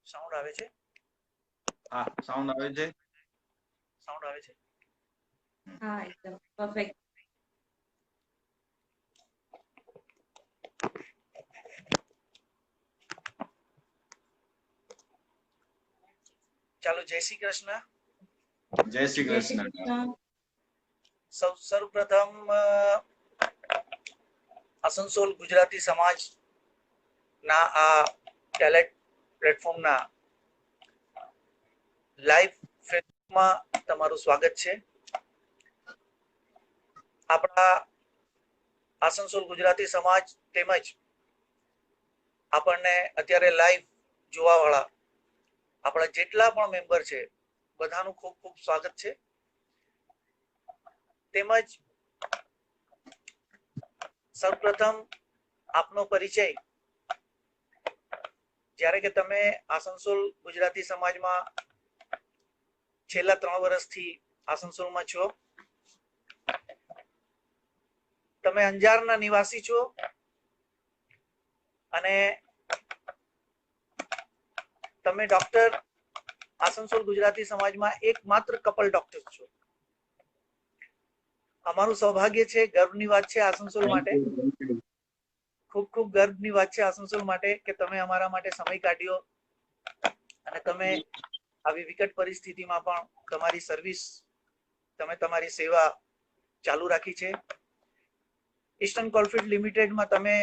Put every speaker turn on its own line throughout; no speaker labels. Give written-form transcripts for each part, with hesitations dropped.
Sound આવે છે?
હા, સાઉન્ડ આવે છે.
સાઉન્ડ આવે છે.
હા, એકદમ પરફેક્ટ.
ચાલો, જય શ્રી કૃષ્ણ.
જય શ્રી
જય શ્રી
કૃષ્ણ.
કૃષ્ણ.
સૌપ્રથમ આસનસોલ ગુજરાતી સમાજ ના આ ટેલેન્ટ પ્લેટફોર્મના લાઈવ ફેસબુકમાં તમારું સ્વાગત છે. આપણા આસનસોલ ગુજરાતી સમાજ તેમજ આપણને અત્યારે લાઈવ જોવા વાળા આપણા જેટલા પણ મેમ્બર છે બધાનું ખૂબ ખૂબ સ્વાગત છે. તેમજ સૌપ્રથમ આપનો પરિચય, જ્યારે કે તમે આસનસોલ ગુજરાતી સમાજમાં છેલ્લા 3 વર્ષથી આસનસોલમાં છો. તમે અંજારના નિવાસી છો અને તમે ડોક્ટર આસનસોલ ગુજરાતી સમાજમાં એકમાત્ર કપલ ડોક્ટર છો. અમારું સૌભાગ્ય છે, ગર્વની વાત છે આસનસોલ માટે. ખૂબ ખૂબ ગર્વની વાત છે આસનસોલ માટે કે તમે અમારા માટે સમય કાઢ્યો અને તમે આવી વિકટ પરિસ્થિતિમાં પણ તમારી સર્વિસ, તમે તમારી સેવા ચાલુ રાખી છે. ઈસ્ટર્ન કોલફિલ્ડ લિમિટેડમાં તમે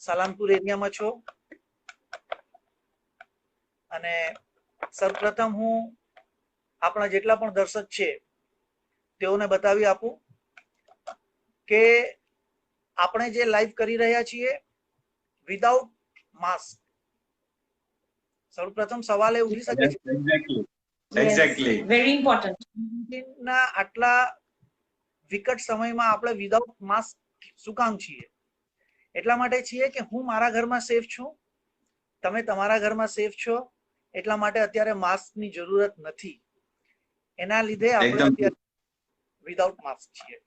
સાલાનપુર એરિયામાં છો અને સૌપ્રથમ હું આપણા જેટલા પણ દર્શક છે તેઓને બતાવી આપું કે આપણે જે લાઈવ કરી રહ્યા છીએ વિધાઉટ માસ્ક. સૌપ્રથમ સવાલ એ ઉઠી શકે છે
એક્ઝેક્ટલી.
Very important.
ના આટલા વિકટ સમયમાં આપણે વિધાઉટ માસ્ક શું કામ છીએ? એટલા માટે છીએ કે હું મારા ઘરમાં સેફ છું, તમે તમારા ઘરમાં સેફ છો, એટલા માટે અત્યારે માસ્કની જરૂરત નથી. એના લીધે આપણે અત્યારે વિધાઉટ માસ્ક છીએ.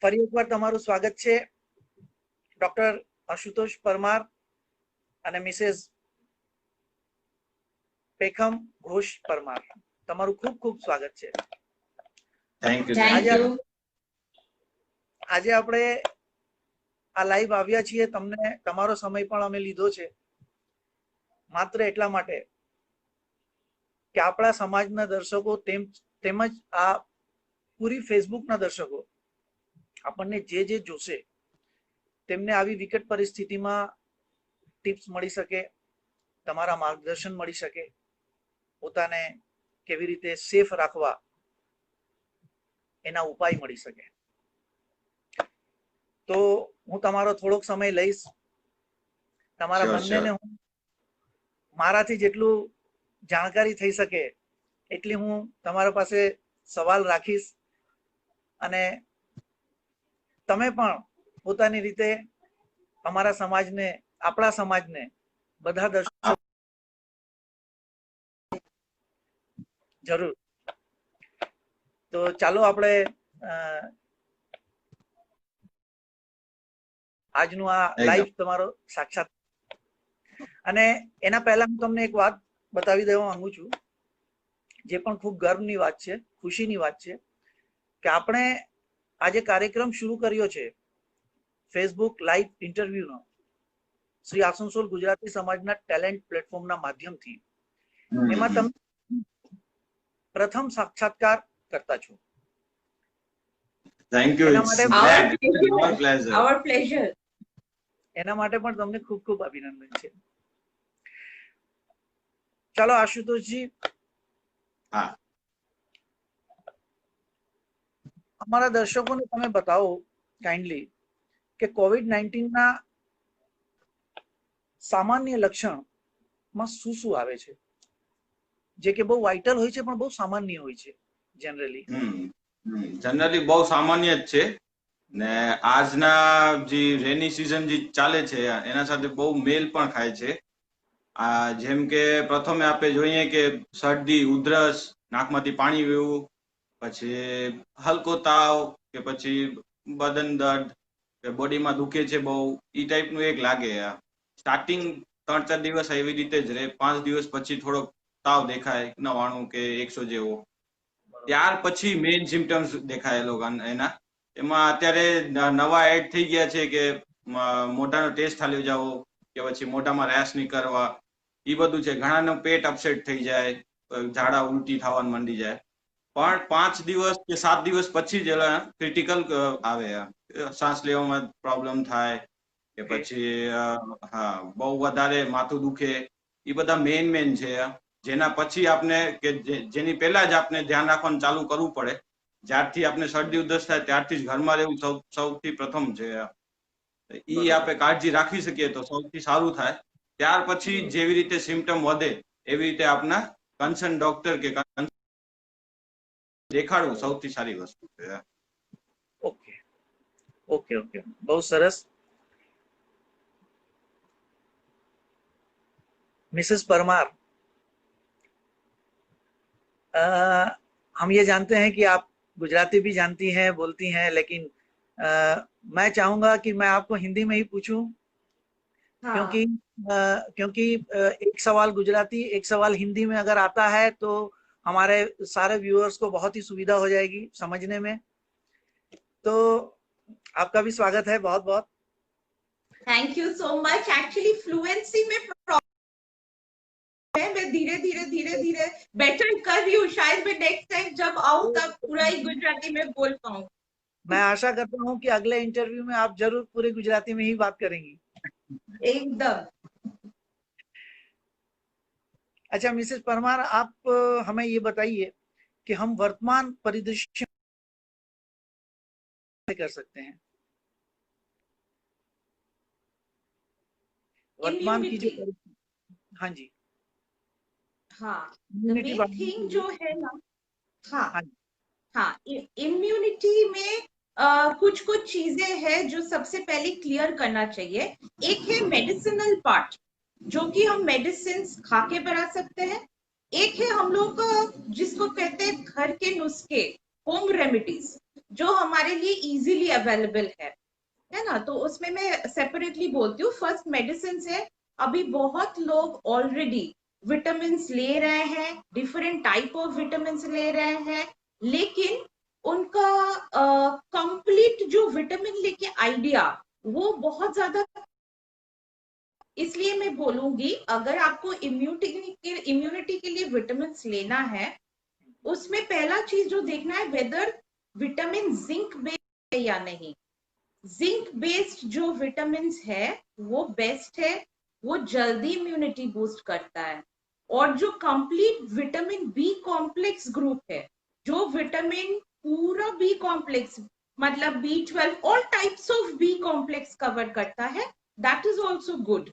ફરી એકવાર તમારું સ્વાગત છે ડોક્ટર આશુતોષ પરમાર અને મિસેસ પેખમ ઘોષ પરમાર. તમારું ખૂબ ખૂબ સ્વાગત છે.
Thank you.
Thank you.
આજે આપણે આ લાઈવ આવ્યા છીએ, તમને તમારો સમય પણ અમે લીધો છે માત્ર એટલા માટે કે આપણા સમાજના દર્શકો તેમજ આ પૂરી ફેસબુકના દર્શકો આપણને જે જોશે તેમને આવી વિકટ પરિસ્થિતિમાં ટિપ્સ મળી શકે, તમારા માર્ગદર્શન મળી શકે, પોતાને કેવી રીતે સેફ રાખવા એના ઉપાય મળી શકે. તો હું તમારો થોડોક સમય લઈશ. તમારા બંનેને હું મારાથી જેટલું જાણકારી થઈ શકે એટલી હું તમારા પાસે સવાલ રાખીશ અને તમે પણ પોતાની રીતે અમારા સમાજને, આપણા સમાજને, બધા દર્શકો જરૂર. તો ચાલો આપણે આજનું આ લાઈવ તમારો સાક્ષાત, અને એના પહેલા હું તમને એક વાત બતાવી દેવા માંગુ છું જે પણ ખૂબ ગર્વની વાત છે, ખુશીની વાત છે કે આપણે આજે કાર્યક્રમ શરૂ કર્યો છે ફેસબુક લાઈવ ઇન્ટરવ્યુનો શ્રી આસનસોલ ગુજરાતી સમાજના ટેલેન્ટ પ્લેટફોર્મના માધ્યમથી. એમાં તમે પ્રથમ સાક્ષાત્કાર કરતા છો.
Thank you.
Our pleasure.
એના માટે પણ તમને ખૂબ ખૂબ અભિનંદન છે. ચાલો આશુતોષજી, અમારા દર્શકોને તમે બતાવો કાઇન્ડલી કે COVID-19 ના સામાન્ય લક્ષણમાં શું શું આવે છે, જે કે બહુ વાઇટલ હોય છે પણ બહુ સામાન્ય હોય છે જનરલી.
જનરલી બહુ સામાન્ય જ છે ને આજના જે રેની સિઝન જે ચાલે છે એના સાથે બહુ મેલ પણ ખાય છે. જેમ કે પ્રથમે આપણે જોઈએ કે શરદી, ઉધરસ, નાકમાંથી પાણી વહેવું, પછી હલકો તાવ કે પછી બદન દર્દ કે બોડીમાં દુખે છે બહુ, ઈ ટાઈપનું એક લાગે. સ્ટાર્ટિંગ 3-4 દિવસ એવી રીતે જ રહે, 5 દિવસ પછી થોડોક તાવ દેખાય 99 કે 100 જેવો, ત્યાર પછી મેઇન સિમ્ટમ્સ દેખાય એ લોકો એના. એમાં અત્યારે નવા એડ થઈ ગયા છે કે મોઢાનો ટેસ્ટ ચાલ્યો જાવો કે પછી મોઢામાં રેશ નીકળવા, એ બધું છે. ઘણાનું પેટ અપસેટ થઈ જાય, ઝાડા ઉલટી થવાનું માંડી જાય. પણ 5 દિવસ કે 7 દિવસ પછી જ ક્રિટિકલ આવે, શ્વાસ લેવામાં પ્રોબ્લેમ થાય કે પછી હા બહુ વધારે માથું દુખે, એ બધા મેઇન છે. જેના પછી આપને કે જેની પહેલા જ આપણે ધ્યાન રાખવાનું ચાલુ કરવું પડે. જ્યારથી આપણે શરદી ઉધરસ થાય ત્યારથી જ ઘરમાં રહેવું સૌથી પ્રથમ છે. ઈ આપણે કાળજી રાખી શકીએ તો સૌથી સારું થાય. ત્યાર પછી જેવી રીતે સિમ્ટમ વધે એવી રીતે આપના કન્સર્ન ડોક્ટર કે દેખાડવું સૌથી સારી વસ્તુ છે.
ઓકે ઓકે ઓકે, બહુ સરસ. मिसेस परमार, हम ये जानते हैं कि आप गुजराती भी जानती हैं, बोलती हैं, लेकिन मैं चाहूंगा कि मैं आपको हिंदी में ही पूछूं,
हाँ.
क्योंकि एक सवाल गुजराती एक सवाल हिंदी में अगर आता है तो हमारे सारे व्यूअर्स को बहुत ही सुविधा हो जाएगी समझने में. तो आपका भी स्वागत है बहुत बहुत.
Thank you so much. Actually fluency में मैं धीरे धीरे बेटर कर रही हूँ. शायद मैं नेक्स्ट टाइम जब आऊँ तब पूरा ही गुजराती में बोल पाऊँ.
मैं आशा करता हूँ कि अगले इंटरव्यू में आप जरूर पूरे गुजराती में ही बात करेंगी.
एकदम.
अच्छा मिसेस परमार, आप हमें ये बताइए कि हम वर्तमान परिदृश्य कर सकते हैं, वर्तमान की जो, हाँ जी,
हाँ, मेन थिंग जो है ना, हाँ हाँ, इम्यूनिटी में कुछ चीजें हैं जो सबसे पहले क्लियर करना चाहिए. एक है मेडिसिनल पार्ट, जो कि हम मेडिसिन खा के बढ़ा सकते हैं. एक है हम लोग जिसको कहते हैं घर के नुस्खे, होम रेमेडीज, जो हमारे लिए इजीली अवेलेबल है ना. तो उसमें मैं सेपरेटली बोलती हूँ. फर्स्ट मेडिसिन है. अभी बहुत लोग ऑलरेडी विटामिन ले रहे हैं, डिफरेंट टाइप ऑफ विटामिन ले रहे हैं, लेकिन उनका कंप्लीट जो विटामिन लेके आइडिया वो बहुत ज्यादा. इसलिए मैं बोलूंगी अगर आपको इम्यूनिटी के लिए विटामिन लेना है, उसमें पहला चीज जो देखना है वेदर विटामिन जिंक बेस्ड है या नहीं. जिंक बेस्ड जो विटामिन है वो बेस्ट है, वो जल्दी इम्यूनिटी बूस्ट करता है. और जो complete vitamin B complex group है, जो विटामिन पूरा बी कॉम्प्लेक्स मतलब B12 all types of B complex cover करता है, दैट इज ऑल्सो गुड.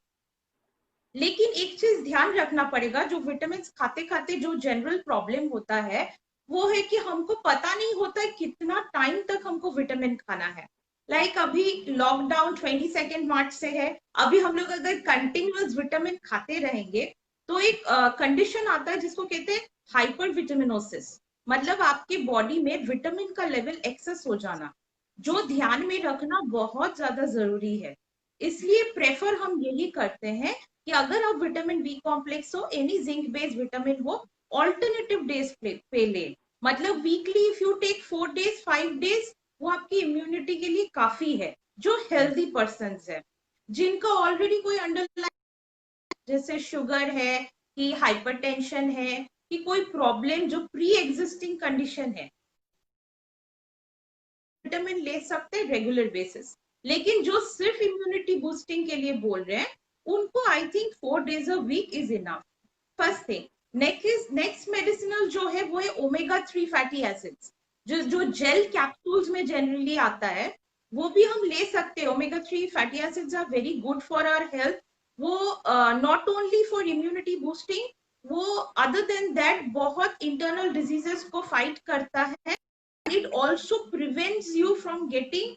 लेकिन एक चीज ध्यान रखना पड़ेगा, जो विटामिन खाते खाते जो जनरल प्रॉब्लम होता है वो है कि हमको पता नहीं होता है कितना टाइम तक हमको विटामिन खाना है. लाइक अभी लॉकडाउन 22 मार्च से है. अभी हम लोग अगर कंटिन्यूअस विटामिन खाते रहेंगे तो एक कंडीशन आता है जिसको कहते हैं हाइपर विटामिनोसिस, मतलब आपके बॉडी में विटामिन का लेवल एक्सेस हो जाना, जो ध्यान में रखना बहुत ज्यादा जरूरी है. इसलिए प्रेफर हम यही करते हैं कि अगर आप विटामिन बी कॉम्प्लेक्स हो, एनी जिंक बेस्ड विटामिन हो, ऑल्टरनेटिव डेज पे ले. मतलब weekly if you take 4 days 5 days, वो आपकी इम्यूनिटी के लिए काफी है. जो हेल्दी पर्सन है, जिनका ऑलरेडी कोई अंडरलाइन जैसे शुगर है कि हाइपरटेंशन है कि कोई प्रॉब्लम जो प्री एग्जिस्टिंग कंडीशन है, विटामिन ले सकते हैं रेगुलर बेसिस. लेकिन जो सिर्फ इम्यूनिटी बूस्टिंग के लिए बोल रहे हैं उनको I think 4 days a week is enough. First thing. Next medicinal जो है वो है ओमेगा 3 फैटी एसिड्स, जो जेल कैप्सूल्स में जनरली आता है, वो भी हम ले सकते हैं. Omega 3 fatty acids are very good for our health. वो not only for immunity boosting, वो अदर देन दैट बहुत इंटरनल डिजीजेस को फाइट करता है. It also prevents you from getting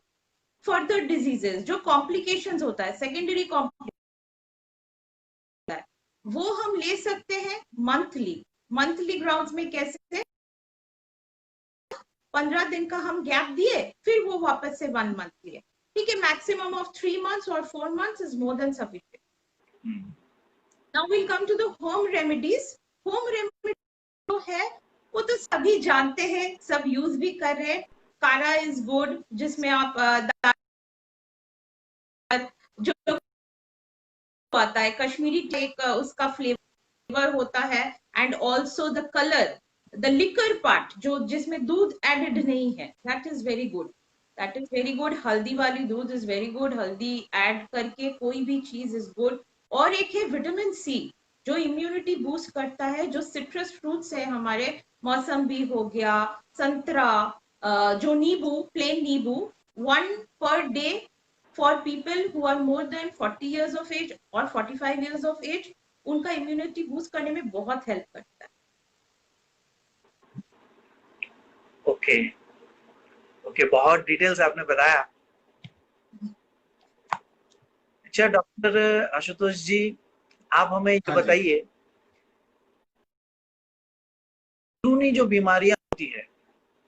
further diseases, जो कॉम्प्लिकेशंस होता है, सेकेंडरी कॉम्प्लिकेशन, वो हम ले सकते हैं मंथली ग्राउंड्स में. कैसे 15 दिन का हम गैप दिए, फिर वो वापस से 1 month लिए. ठीक है, मैक्सिमम ऑफ 3 months और 4 months is more than sufficient. Now will come to the home remedies. Home remedy जो है वो तो सभी जानते हैं, सब यूज भी कर रहे हैं। काढ़ा इज गुड, जिसमें आप जो आता है कश्मीरी टेक, उसका फ्लेवर होता है, and also the colour, the liquor part जो जिसमें दूध एडेड नहीं है, that is very good, that is very good. हल्दी वाली दूध इज वेरी गुड, हल्दी ऐड करके कोई भी चीज इज गुड। और एक है विटामिन सी जो इम्यूनिटी बूस्ट करता है, जो सिट्रस फ्रूट्स है हमारे, मौसम्बी हो गया, संतरा, जो नींबू, प्लेन नींबू, 1 per day for people who are more than 40 years of age or 45 years of age, उनका इम्यूनिटी बूस्ट करने में बहुत हेल्प करता है।
ओके ओके, बहुत डिटेल्स आपने बताया। अच्छा डॉक्टर आशुतोष जी, आप हमें ये बताइए, अंदरूनी जो बीमारियां होती है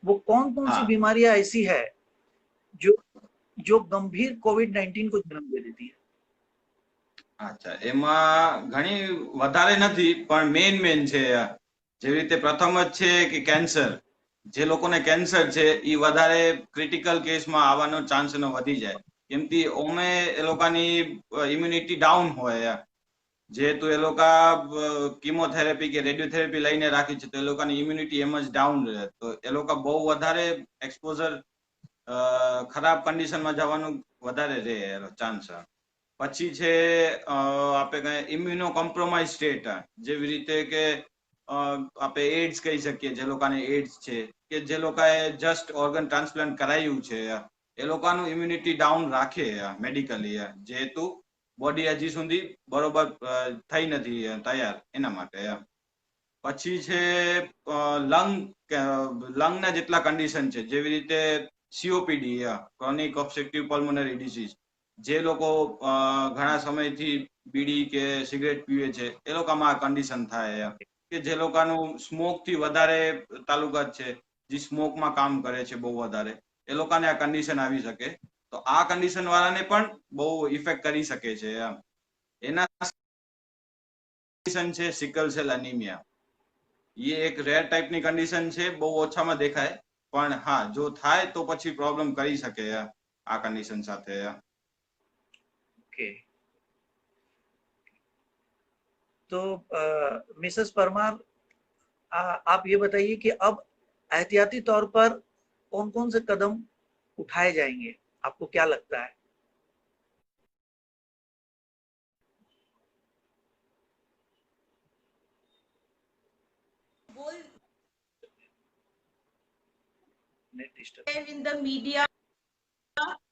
वो कौन कौन सी बीमारियां ऐसी है जो गंभीर कोविड-19 को जन्म दे देती है?
અચ્છા, એમાં ઘણી વધારે નથી પણ મેન છે। જેવી રીતે પ્રથમ જ છે કે કેન્સર, જે લોકોને કેન્સર છે એ વધારે ક્રિટિકલ કેસમાં આવવાનો ચાન્સ એનો વધી જાય, કેમ કે ઓમે એ લોકોની ઇમ્યુનિટી ડાઉન હોય। જેહેતુ એ લોકો કીમોથેરાપી કે રેડિયોથેરાપી લઈને રાખી છે તો એ લોકોની ઇમ્યુનિટી એમ જ ડાઉન રહે, તો એ લોકો બહુ વધારે એક્સપોઝર ખરાબ કન્ડિશનમાં જવાનું વધારે રહે એનો ચાન્સ। પછી છે આપણે કહીએ ઇમ્યુનો કોમ્પ્રોમાઇઝ સ્ટેટ, જેવી રીતે કે આપણે એડ્સ કહી શકીએ, જે લોકોને એડ્સ છે કે જે લોકોએ જસ્ટ ઓર્ગન ટ્રાન્સપ્લાન્ટ કરાયું છે એ લોકોનું ઇમ્યુનિટી ડાઉન રાખે મેડિકલી, જેહેતુ બોડી હજી સુધી બરોબર થઈ નથી તૈયાર એના માટે। પછી છે લંગના જેટલા કન્ડિશન છે, જેવી રીતે COPD, chronic obstructive pulmonary disease, જે લોકો ઘણા સમયથી બીડી કે સિગરેટ પીવે છે એ લોકોમાં આ કન્ડિશન થાય, કે જે લોકોનું સ્મોક થી વધારે તાલુકાત છે, જે સ્મોકમાં કામ કરે છે બહુ વધારે, એ લોકોને આ કન્ડિશન આવી શકે। તો આ કન્ડિશન વાળાને પણ બહુ ઇફેક્ટ કરી શકે છે। એના કન્ડિશન છે સિકલ સેલ એनीमिया, ये एक रेयर टाइप ની કન્ડિશન છે, બહુ ઓછામાં દેખાય પણ હા જો થાય તો પછી પ્રોબ્લેમ કરી શકે આ કન્ડિશન સાથે।
ओके, तो मिसेस परमार, आप ये बताइए कि अब एहतियाती तौर पर कौन कौन से कदम उठाए जाएंगे, आपको क्या लगता है?
in the media,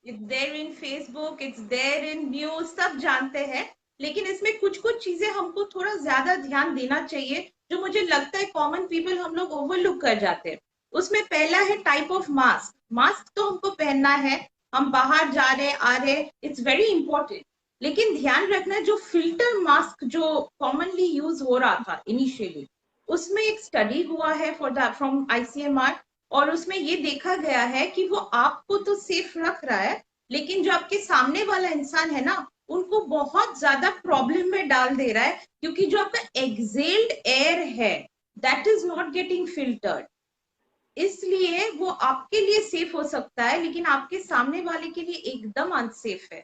it's there in Facebook, it's there in news, सब जानते हैं, लेकिन इसमें कुछ कुछ चीजें हमको थोड़ा ज्यादा ध्यान देना चाहिए, जो मुझे लगता है कॉमन पीपल हम लोग ओवरलुक कर जाते हैं। उसमें पहला है टाइप ऑफ मास्क। मास्क तो हमको पहनना है, हम बाहर जा रहे आ रहे, इट्स वेरी इंपॉर्टेंट, लेकिन ध्यान रखना जो फिल्टर मास्क जो कॉमनली यूज हो रहा था इनिशियली, उसमें एक स्टडी हुआ है फ्रॉम ICMR, और उसमें ये देखा गया है कि वो आपको तो सेफ रख रहा है, लेकिन जो आपके सामने वाला इंसान है ना, उनको बहुत ज्यादा प्रॉब्लम में डाल दे रहा है, क्योंकि जो आपका एक्सेल्ड एयर है that is not getting filtered, इसलिए वो आपके लिए सेफ हो सकता है लेकिन आपके सामने वाले के लिए एकदम अनसेफ है।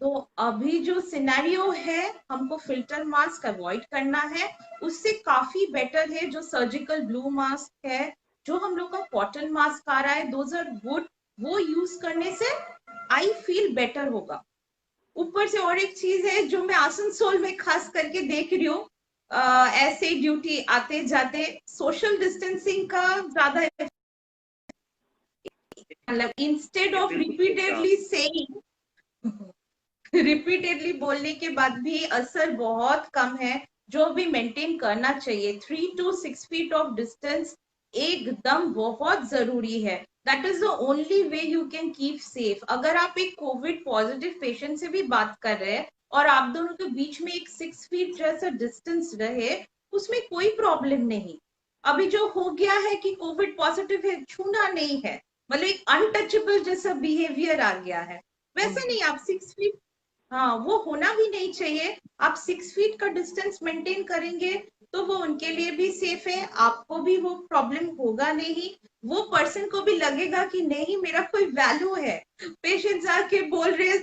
तो अभी जो सिनेरियो है, हमको फिल्टर मास्क अवॉइड करना है, उससे काफी बेटर है जो सर्जिकल ब्लू मास्क है, जो हम लोग का कॉटन मास्क आ रहा है, दोज आर गुड, वो यूज करने से आई फील बेटर होगा। ऊपर से और एक चीज है जो मैं आसनसोल में खास करके देख रही हूँ, ऐसे ड्यूटी आते जाते सोशल डिस्टेंसिंग का ज्यादा, मतलब instead of repeatedly saying, repeatedly बोलने के बाद भी असर बहुत कम है। जो भी मेंटेन करना चाहिए 3 to 6 feet ऑफ डिस्टेंस एकदम बहुत जरूरी है, that is the only way you can keep safe. अगर आप एक कोविड पॉजिटिव पेशेंट से भी बात कर रहे हैं और आप दोनों के बीच में एक 6 feet जैसा डिस्टेंस रहे, उसमें कोई प्रॉब्लम नहीं। अभी जो हो गया है कि कोविड पॉजिटिव है, छूना नहीं है, मतलब एक अनटचेबल जैसा बिहेवियर आ गया है, वैसे नहीं, आप 6 feet, हाँ, वो होना भी नहीं चाहिए। आप 6 फीट का डिस्टेंस मेंटेन करेंगे तो वो उनके लिए भी सेफ है, आपको भी वो प्रॉब्लम होगा नहीं, वो पर्सन को भी लगेगा कि नहीं मेरा कोई वैल्यू है। पेशेंट्स आके बोल रहे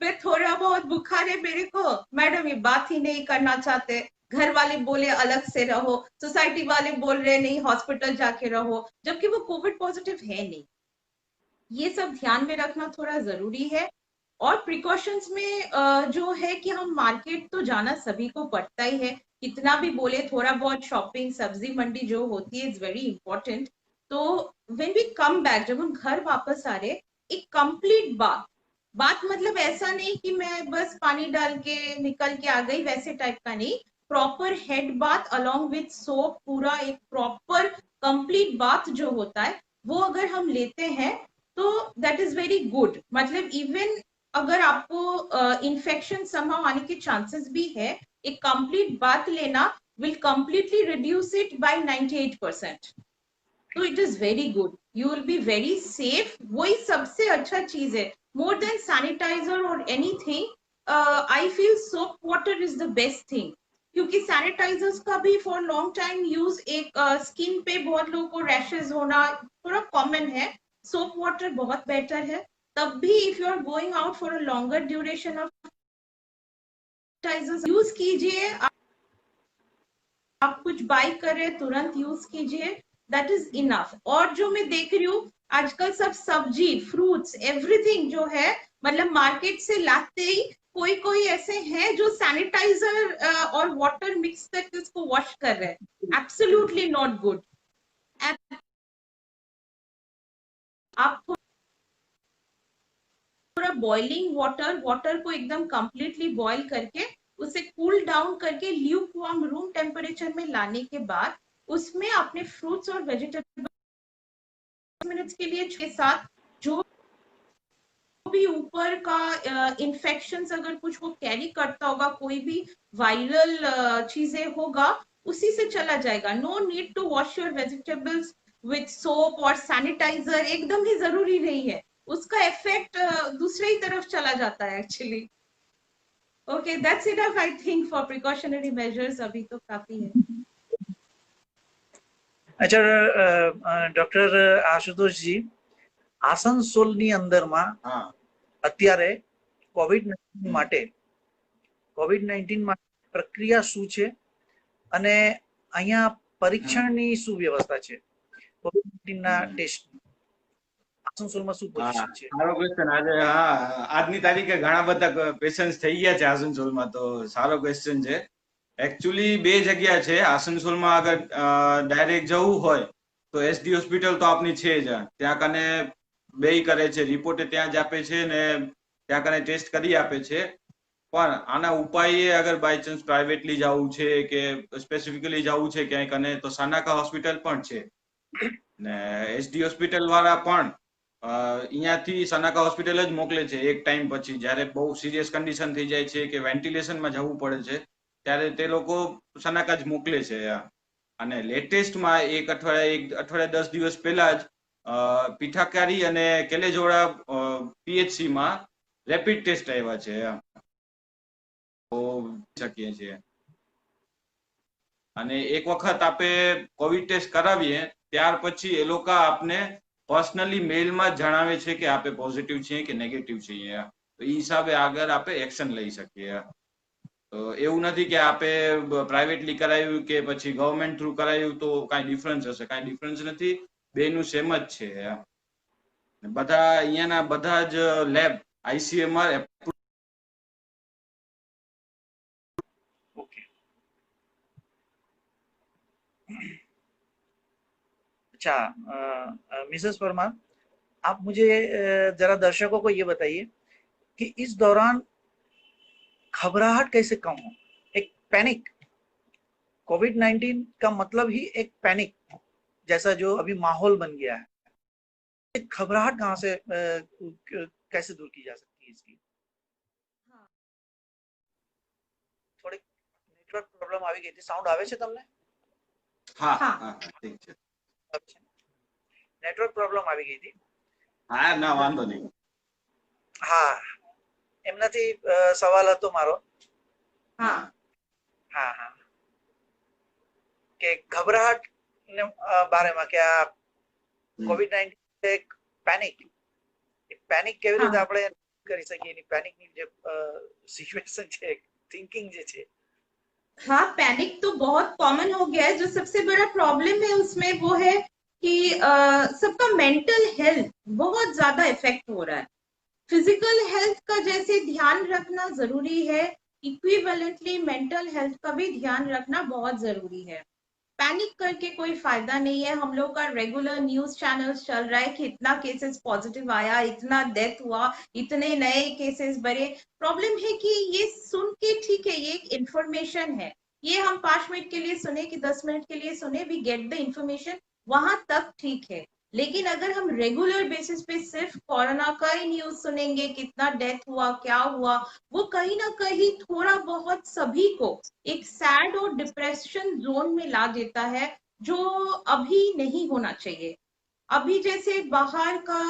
मैं थोड़ा बहुत बुखार है मेरे को, मैडम ये बात ही नहीं करना चाहते, घर वाले बोले अलग से रहो, सोसाइटी वाले बोल रहे नहीं हॉस्पिटल जाके रहो, जबकि वो कोविड पॉजिटिव है नहीं। ये सब ध्यान में रखना थोड़ा जरूरी है। और प्रिकॉशंस में जो है कि हम मार्केट तो जाना सभी को पड़ता ही है, कितना भी बोले थोड़ा बहुत शॉपिंग सब्जी मंडी जो होती है इज वेरी इंपॉर्टेंट। तो व्हेन वी कम बैक, जब हम घर वापस आ रहे, एक कंप्लीट बात मतलब ऐसा नहीं कि मैं बस पानी डाल के निकल के आ गई, वैसे टाइप का नहीं। Proper head bath along with soap, पूरा एक प्रॉपर कंप्लीट बाथ जो होता है वो अगर हम लेते हैं तो दैट इज वेरी गुड। मतलब इवन अगर आपको इन्फेक्शन समहाउ आने के चांसेस भी है, एक कंप्लीट बात लेना will completely reduce it by 98%। तो it is very good, you will be very safe, वही सबसे अच्छा चीज है। मोर देन सैनिटाइजर और anything I feel soap water is the best thing. क्योंकि सैनिटाइजर्स का भी फॉर लॉन्ग टाइम यूज एक स्किन पे बहुत लोगों को रैशेज होना थोड़ा कॉमन है, सोप वाटर बहुत बेटर है। तब भी if you are going out for a longer duration of sanitisers use कीजिए, आप कुछ बाई कर रहे तुरंत यूज कीजिए, दैट इज इनफ। और जो मैं देख रही हूँ आजकल सब सब्जी फ्रूट्स एवरीथिंग जो है, मतलब मार्केट से लाते ही कोई कोई ऐसे हैं जो सैनिटाइजर और वाटर मिक्स करके उसको वॉश कर रहे हैं, एब्सोल्युटली नॉट गुड। आप थोड़ा बॉइलिंग वाटर को एकदम कंप्लीटली बॉईल करके उसे कूल डाउन करके ल्यूक वार्म रूम टेम्परेचर में लाने के बाद उसमें अपने फ्रूट्स और वेजिटेबल मिनट्स के लिए के साथ जो भी ऊपर का इन्फेक्शंस अगर कुछ वो कैरी करता होगा, कोई भी वायरल चीजें होगा, उसी से चला जाएगा। No need to wash your vegetables with soap और सैनिटाइजर, एकदम ही जरूरी नहीं है, उसका इफेक्ट दूसरे ही तरफ चला जाता है actually. Okay, that's enough I think for precautionary measures, अभी तो काफी है।
अच्छा ડોક્ટર આશુતોષજી, આસનસોલની અંદરમાં
હા
અત્યારે કોવિડ-19 માટે પ્રક્રિયા શું છે અને અહીંયા પરીક્ષણની શું વ્યવસ્થા છે કોવિડ-19 ના ટેસ્ટ આસનસોલમાં શું પોઝિશન છે?
સારો ક્વેશ્ચન. આજે આજની તારીખે ઘણા બધા પેશન્ટ્સ થઈ ગયા છે આસનસોલમાં, તો સારો ક્વેશ્ચન છે. એકચ્યુઅલી બે જગ્યા છે આસનસોલમાં. અગર ડાયરેક્ટ જવું હોય તો એસડી હોસ્પિટલ તો આપની છે જ, ત્યાં કને બે કરે છે, રિપોર્ટ ત્યાં જ આપે છે ને ત્યાં કને ટેસ્ટ કરી આપે છે. પણ આના ઉપાય અગર બાય ચાન્સ પ્રાઇવેટલી જવું છે કે સ્પેસિફિકલી જવું છે ક્યાંય કને, તો સાનાકા હોસ્પિટલ પણ છે ને એસડી હોસ્પિટલ વાળા પણ અહીંયાથી સનાકા હોસ્પિટલ જ મોકલે છે એક ટાઈમ પછી, જ્યારે બહુ સિરિયસ કન્ડિશન થઈ જાય છે કે વેન્ટિલેશનમાં જવું પડે છે, ત્યારે તે લોકો સનાકા જ મોકલે છે. અને લેટેસ્ટમાં એક અઠવાડિયા 10 દિવસ પહેલા જ પીઠાકારી અને કેલેજોડા પીએચસી માં રેપિડ ટેસ્ટ આવ્યા છે, તો શકીએ છીએ. અને એક વખત આપે કોવિડ ટેસ્ટ કરાવીએ ત્યાર પછી એ લોકો આપને પર્સનલી મેલમાં જણાવે છે કે આપે પોઝિટિવ છીએ કે નેગેટિવ છીએ, તો એ હિસાબે આગળ આપે એક્શન લઈ શકીએ. તો એવું નથી કે આપે પ્રાઇવેટલી કરાવ્યું કે પછી ગવર્મેન્ટ થ્રુ કરાવ્યું તો કાંઈ ડિફરન્સ હશે, કાંઈ ડિફરન્સ નથી, બેનું સેમ જ છે. બધા અહીંયાના બધા જ લેબ આઈસીએમઆર
ओके, अच्छा मिसेस परमार, आप मुझे जरा दर्शकों को ये बताइए कि इस दौरान घबराहट कैसे कम हो, एक पैनिक, कोविड-19 का मतलब ही एक पैनिक जैसा जो अभी माहौल बन गया है, एक घबराहट कहाँ से कैसे दूर की जा सकती है इसकी? थोड़ी नेटवर्क प्रॉब्लम આવી ગઈ હતી, સાઉન્ડ આવે છે તમને?
હા હા ઠીક છે.
નેટવર્ક પ્રોબ્લેમ આવી ગઈ હતી.
હા ના વાંધો નહીં.
હા, એમના એમનાથી સવાલ હતો મારો.
हाँ
હા હા, કે ઘબરાહટ ને બારેમાં કે આ કોવિડ-19 એક પેનિક કેવી રીતે
हाँ
આપણે કરી શકીએ, એની પેનિકની જે સિચ્યુએશન છે, થિંકિંग જે છે.
हाँ, पैनिक तो बहुत कॉमन हो गया है. जो सबसे बड़ा प्रॉब्लम है उसमें वो है कि सबका मेंटल हेल्थ बहुत ज्यादा इफेक्ट हो रहा है. फिजिकल हेल्थ का जैसे ध्यान रखना जरूरी है, इक्विवेलेंटली मेंटल हेल्थ का भी ध्यान रखना बहुत जरूरी है. पैनिक करके कोई फायदा नहीं है. हम लोग का रेगुलर न्यूज चैनल्स चल रहा है कि इतना केसेस पॉजिटिव आया, इतना डेथ हुआ, इतने नए केसेस बढ़े. प्रॉब्लम है कि ये सुन के ठीक है, ये एक इंफॉर्मेशन है, ये हम 5 मिनट के लिए सुने कि 10 मिनट के लिए सुने, वी गेट द इंफॉर्मेशन, वहां तक ठीक है. लेकिन अगर हम रेगुलर बेसिस पे सिर्फ कोरोना का ही न्यूज सुनेंगे, कितना डेथ हुआ, क्या हुआ, वो कहीं ना कहीं थोड़ा बहुत सभी को एक सैड और डिप्रेशन जोन में ला देता है, जो अभी नहीं होना चाहिए. अभी जैसे बाहर का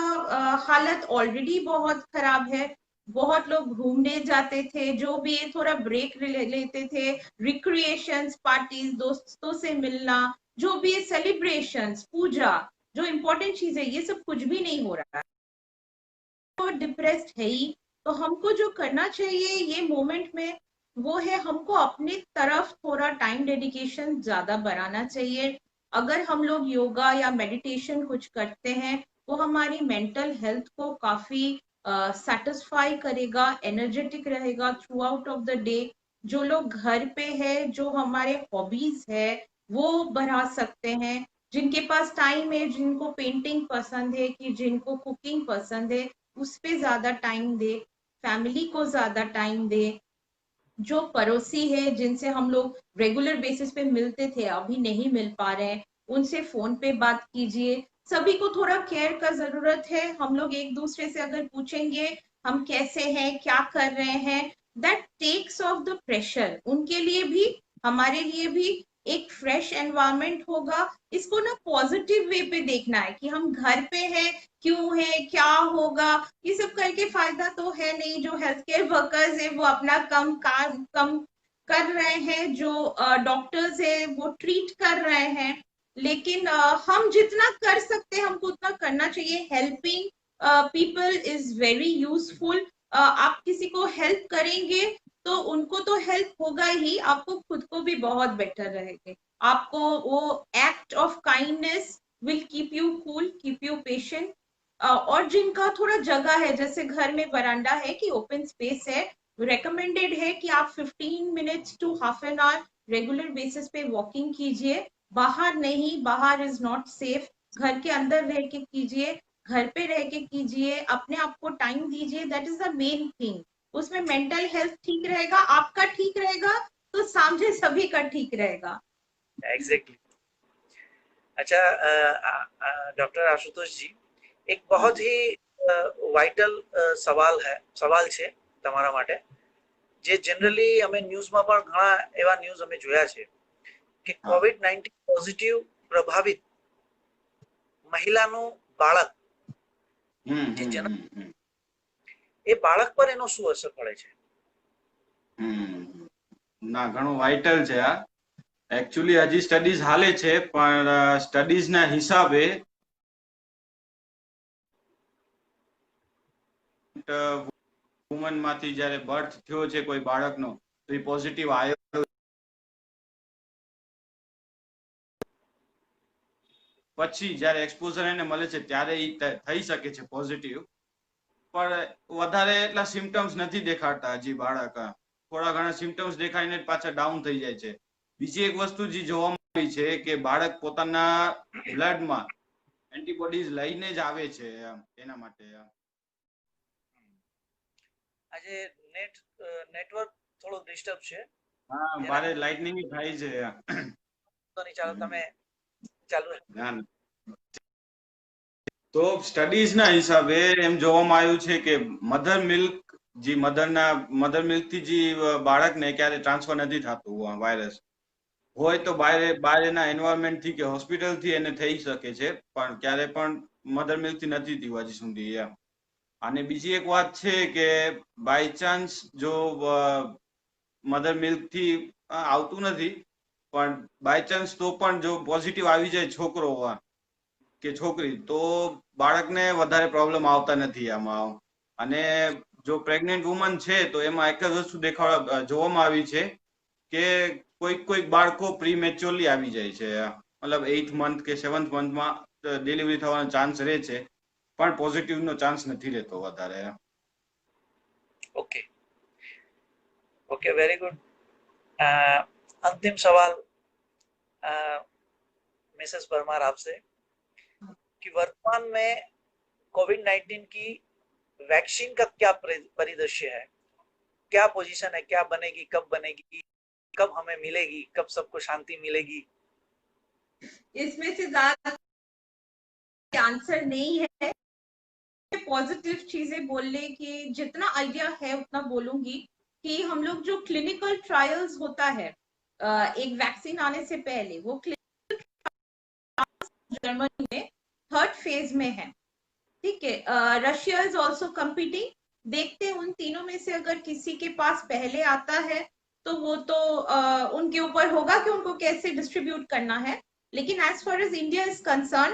हालत ऑलरेडी बहुत खराब है. बहुत लोग घूमने जाते थे, जो भी थोड़ा ब्रेक लेते थे, रिक्रिएशंस, पार्टीज, दोस्तों से मिलना, जो भी सेलिब्रेशंस, पूजा, जो इम्पोर्टेंट चीज है, ये सब कुछ भी नहीं हो रहा है. तो डिप्रेस्ड है ही. तो हमको जो करना चाहिए ये मोमेंट में, वो है हमको अपनी तरफ थोड़ा टाइम डेडिकेशन ज्यादा बढ़ाना चाहिए. अगर हम लोग योगा या मेडिटेशन कुछ करते हैं, वो हमारी मेंटल हेल्थ को काफी सेटिस्फाई करेगा, एनर्जेटिक रहेगा through out of the day. जो लोग घर पे है, जो हमारे हॉबीज है, वो बढ़ा सकते हैं. जिनके पास टाइम है, जिनको पेंटिंग पसंद है, कि जिनको कुकिंग पसंद है, उस पे ज्यादा टाइम दे. फैमिली को ज्यादा टाइम दे. जो पड़ोसी है, जिनसे हम लोग रेगुलर बेसिस पे मिलते थे, अभी नहीं मिल पा रहे हैं, उनसे फोन पे बात कीजिए. सभी को थोड़ा केयर का जरूरत है. हम लोग एक दूसरे से अगर पूछेंगे हम कैसे हैं, क्या कर रहे हैं, that takes off the pressure. उनके लिए भी, हमारे लिए भी एक फ्रेश एनवायरनमेंट होगा. इसको ना पॉजिटिव वे पे देखना है कि हम घर पे हैं, क्यों है, क्या होगा, ये सब करके फायदा तो है नहीं. जो हेल्थ केयर वर्कर्स है वो अपना कम कर रहे हैं, जो डॉक्टर्स है वो ट्रीट कर रहे हैं. लेकिन हम जितना कर सकते हैं हमको उतना करना चाहिए. Helping people is very useful. आप किसी को हेल्प करेंगे तो उनको तो हेल्प होगा ही, आपको खुद को भी बहुत बेटर रहेगा. आपको वो act of kindness will keep you cool, keep you patient. और जिनका थोड़ा जगह है, जैसे घर में बरांडा है कि ओपन स्पेस है, रेकमेंडेड है कि आप 15 minutes to half an hour regular basis पे वॉकिंग कीजिए. बाहर नहीं, बाहर इज नॉट सेफ. घर के अंदर रह के कीजिए, घर पे रह के कीजिए, अपने आप को टाइम दीजिए. That is the main thing. उसमें मेंटल हेल्थ ठीक रहेगा, आपका ठीक रहेगा, तो सामने सभी का ठीक रहेगा.
एग्जैक्टली. अच्छा डॉक्टर आशुतोष जी, एक बहुत ही વાઇટલ સવાલ છે તમારા માટે, જે જનરલી અમે ન્યૂઝમાં પણ ઘણા એવા ન્યૂઝ અમે જોયા છે કે કોવિડ-19 પોઝિટિવ પ્રભાવિત મહિલાનું બાળક જે જન્મ, એ બાળક પર એનો શું અસર પડે છે?
ના, ઘણું વાઇટલ છે આ. એકચ્યુઅલી હજી સ્ટડીઝ હાલે છે, પણ સ્ટડીઝના હિસાબે વુમન માંથી જયારે બર્થ થયો છે કોઈ બાળકનો, તો એ પોઝિટિવ આવ્યો, પછી જયારે એક્સપોઝર એને મળે છે ત્યારે એ થઈ શકે છે પોઝિટિવ. પણ વધારે એટલા સિમ્ટમ્સ નથી દેખાડતા હજી બાળક. થોડા ઘણા સિમ્ટમ્સ દેખાઈને પાછા ડાઉન થઈ જાય છે. બીજી એક વસ્તુ જે જોવામાં આવી છે કે બાળક પોતાના બ્લડમાં એન્ટીબોડીઝ લઈને જ આવે છે, એના માટે.
આજે નેટવર્ક થોડો ડિસ્ટર્બ છે.
હા, મારે લાઇટનિંગ થાય છે.
તો નહીં, ચાલો તમે ચાલુ.
તો સ્ટડીઝના હિસાબે એમ જોવામાં આવ્યું છે કે મધર મિલ્ક થી જે બાળકને ક્યારે ટ્રાન્સફર નથી થતું વાયરસ. હોય તો બહારના એન્વાયરમેન્ટ થી કે હોસ્પિટલ થી એને થઈ શકે છે, પણ ક્યારે પણ મધર મિલ્ક થી નથી થયું હજી સુધી. અને બીજી એક વાત છે કે બાય ચાન્સ જો મધર મિલ્ક થી આવતું નથી, પણ બાય ચાન્સ તો પણ જો પોઝિટિવ આવી જાય છોકરો કે છોકરી, તો બાળકને વધારે પ્રોબ્લેમ આવતા નથી આમાં. અને જો પ્રેગ્નેન્ટ વુમન છે તો એમાં એક જ વસ્તુ જોવામાં આવી છે કે કોઈક બાળકો પ્રીમેચ્યોરલી આવી જાય છે, મતલબ 8th મંથ કે 7th મંથમાં ડિલિવરી થવાનો ચાન્સ રહે છે, પણ પોઝિટિવ નો ચાન્સ નથી રહેતો વધારે.
Okay okay, very good. अंतिम सवाल मिसेस परमार आपसे कि वर्तमान में कोविड-19 की वैक्सीन का क्या परिदृश्य है, क्या पोजीशन है, क्या बनेगी, कब हमें मिलेगी, कब सबको शांति मिलेगी?
इसमें से ज्यादा आंसर नहीं है। पॉजिटिव चीजें बोलने की जितना आइडिया है उतना बोलूंगी कि हम लोग जो क्लिनिकल ट्रायल्स होता है एक वैक्सीन आने से पहले, वो जर्मनी में 3rd फेज में है, ठीक है। Russia is also competing. देखते हैं उन तीनों में से अगर किसी के पास पहले आता है तो वो तो उनके ऊपर होगा कि उनको कैसे डिस्ट्रीब्यूट करना है। लेकिन as far as India is concerned,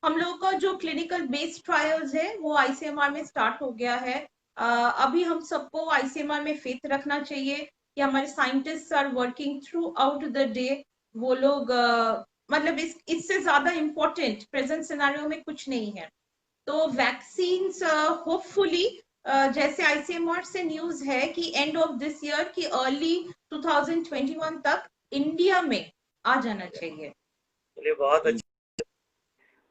हम लोगों का जो क्लिनिकल बेस्ड ट्रायल्स है वो आईसीएमआर में स्टार्ट हो गया है। अभी हम सबको आईसीएमआर में फेथ रखना चाहिए कि हमारे scientist are working throughout the day. वो लोग मतलब इससे ज्यादा इम्पोर्टेंट प्रेजेंट सिनेरियो में कुछ नहीं है। तो वैक्सीन्स होपफुली जैसे आईसीएमआर से न्यूज है कि एंड ऑफ दिस ईयर की अर्ली 2021 तक इंडिया में आ जाना चाहिए।
चलिए, बहुत अच्छा,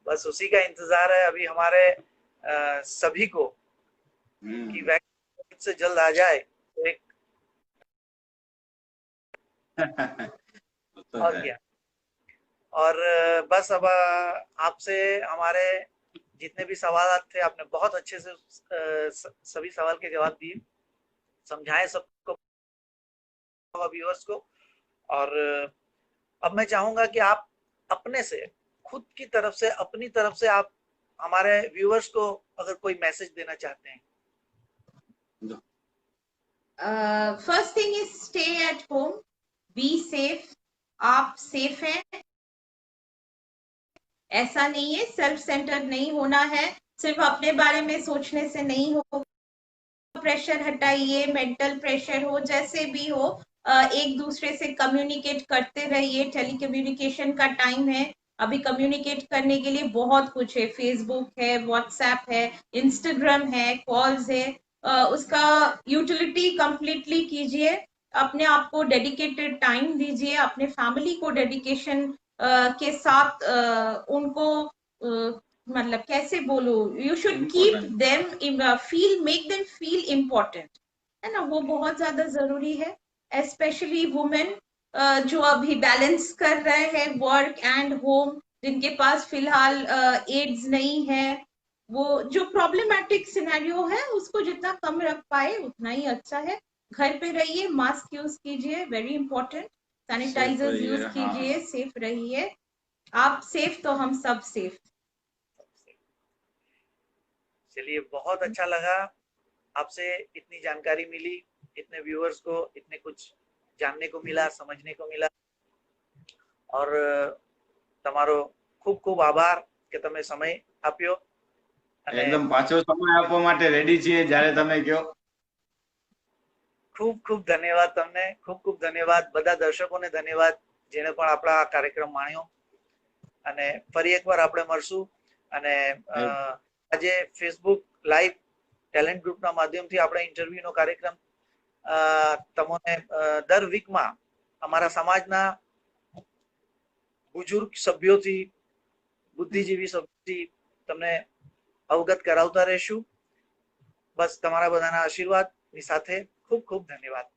बस उसी का इंतजार है अभी हमारे सभी को कि वैक्सीन से जल्द आ जाए तो एक
तो
और
है।
क्या। और बस अब आपसे हमारे जितने भी सवाल थे आपने बहुत अच्छे से सभी सवाल के जवाब दिए, समझाए सबको, व्यूअर्स को। और अब मैं चाहूंगा कि आप अपने से, खुद की तरफ से, अपनी तरफ से आप हमारे व्यूअर्स को अगर कोई मैसेज देना चाहते हैं।
First thing is stay at home, be safe. आप सेफ हैं, ऐसा नहीं है, सेल्फ सेंटर्ड नहीं होना है, सिर्फ अपने बारे में सोचने से नहीं हो। प्रेशर हटाइए, मेंटल प्रेशर हो जैसे भी हो, एक दूसरे से कम्युनिकेट करते रहिए। टेलीकम्युनिकेशन का टाइम है, अभी कम्युनिकेट करने के लिए बहुत कुछ है, फेसबुक है, व्हाट्सएप है, इंस्टाग्राम है, कॉल्स है। उसका यूटिलिटी कंप्लीटली कीजिए, अपने आप को डेडिकेटेड टाइम दीजिए, अपने फैमिली को डेडिकेशन के साथ उनको मतलब कैसे बोलो, you should keep them make them feel important, है ना, वो बहुत ज्यादा जरूरी है। स्पेशली वुमेन जो अभी बैलेंस कर रहे हैं वर्क एंड होम, जिनके पास फिलहाल एड्स नहीं है, वो जो प्रॉब्लमेटिक सिनेरियो है उसको जितना कम रख पाए उतना ही अच्छा है। घर पे रहिए, मास्क यूज कीजिए, वेरी इंपॉर्टेंट, सैनिटाइजर्स यूज कीजिए, सेफ रहिए। आप सेफ तो हम सब सेफ।
चलिए, बहुत अच्छा लगा आपसे इतनी जानकारी मिली, इतने व्यूअर्स को इतने कुछ जानने को मिला, समझने को मिला। और તમારો ખૂબ ખૂબ આભાર કે તમે સમય આપ્યો અને
એકદમ પાછો સમય આપવા માટે રેડી છીએ જ્યારે તમે કહો।
ખૂબ ખૂબ ધન્યવાદ તમને, ખૂબ ખૂબ ધન્યવાદ બધા દર્શકોને, ધન્યવાદ જેણે પણ આપણા આ કાર્યક્રમ માણ્યો। અને ફરી એકવાર આપણે મળશું અને આજે ફેસબુક લાઈવ ટેલેન્ટ ગ્રુપના માધ્યમથી આપણે ઇન્ટરવ્યુનો કાર્યક્રમ તમને દર વીકમાં અમારા સમાજના બુજુર્ગ સભ્યોથી, બુદ્ધિજીવી સભ્યોથી તમને અવગત કરાવતા રહેશું। બસ તમારા બધાના આશીર્વાદની સાથે ખૂબ ખૂબ ધન્યવાદ।